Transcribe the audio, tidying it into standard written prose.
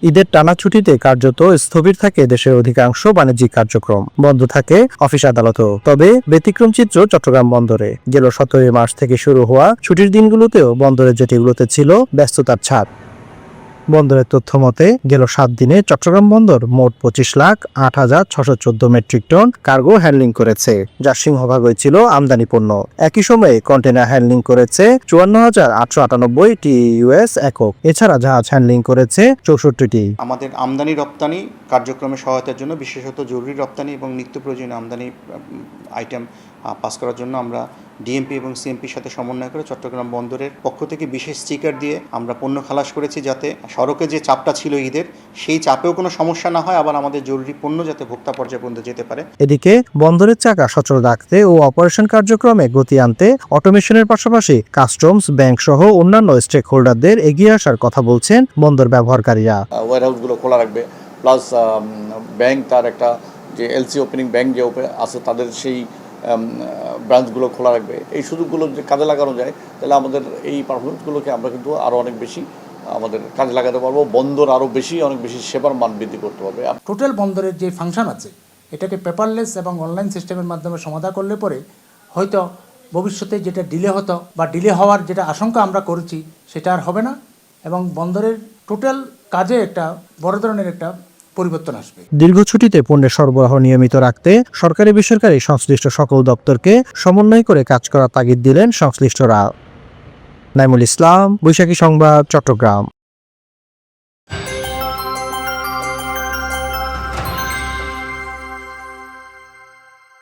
ঈদের টানা ছুটিতে কার্যত স্থবির থাকে দেশের অধিকাংশ বাণিজ্যিক কার্যক্রম, বন্ধ থাকে অফিস আদালতও। তবে ব্যতিক্রম চিত্র চট্টগ্রাম বন্দরে। গেল 17 মার্চ থেকে শুরু হওয়া ছুটির দিনগুলোতেও বন্দরের জেটিগুলোতে ছিল ব্যস্ততার ছাপ। বন্দরের তথ্য মতে গেল 7 দিনে চট্টগ্রাম বন্দর মোট 25,08,614 মেট্রিক টন কার্গো হ্যান্ডলিং করেছে, যার সিংহভাগই ছিল আমদানি পণ্য। একই সময়ে কন্টেনার হ্যান্ডলিং করেছে 54,898 TEUS একক। এছাড়া জাহাজ হ্যান্ডলিং করেছে 64টি। আমাদের আমদানি রপ্তানি কার্যক্রমে সহায়তার জন্য বিশেষত জরুরি রপ্তানি এবং নিত্য প্রয়োজনীয় আমদানি আইটেম পাস করার জন্য আমরা ডিএমপি এবং সিএমপির সাথে সমন্বয় করে চট্টগ্রাম বন্দরের পক্ষ থেকে বিশেষ স্টিকার দিয়ে আমরা পণ্য খালাস করেছি, যাতে সড়কে যে চাপটা ছিল ঈদের, সেই চাপেও কোনো সমস্যা না হয়, আবার আমাদের জরুরি পণ্য যাতে ভোক্তা পর্যায়ে পর্যন্ত যেতে পারে। এদিকে বন্দরের চাকা সচল রাখতে ও অপারেশন কার্যক্রমে গতি আনতে অটোমেশনের পাশাপাশি কাস্টমস, ব্যাংক সহ অন্যান্য স্টেক হোল্ডারদের এগিয়ে আসার কথা বলছেন বন্দর ব্যবহারকারীরা। ওয়্যারহাউসগুলো খোলা রাখবে, প্লাস ব্যাংক তার একটা যে এলসি ওপেনিং ব্যাংক যে আছে তাদের সেই ব্রাঞ্চগুলো খোলা রাখবে। এই সুযোগগুলো যদি কাজে লাগানো যায় তাহলে আমাদের এই পারফরমেন্সগুলোকে আমরা কিন্তু আরও অনেক বেশি আমাদের কাজে লাগাতে পারবো, বন্দর আরও বেশি অনেক বেশি সেবার মান বৃদ্ধি করতে পারবে। টোটাল বন্দরের যে ফাংশন আছে এটাকে পেপারলেস এবং অনলাইন সিস্টেমের মাধ্যমে সমাধা করলে পরে হয়তো ভবিষ্যতে যেটা ডিলে হতো বা ডিলে হওয়ার যেটা আশঙ্কা আমরা করেছি সেটা আর হবে না, এবং বন্দরের টোটাল কাজে একটা বড় ধরনের একটা পরিবর্তন আসবে। দীর্ঘ ছুটিতে পণ্যের সরবরাহ নিয়মিত রাখতে সরকারি বেসরকারি সংশ্লিষ্ট সকল দপ্তরকে সমন্বয় করে কাজ করার তাগিদ দিলেন সংশ্লিষ্টরা। নাইমুল ইসলাম, বৈশাখী সংবাদ, চট্টগ্রাম।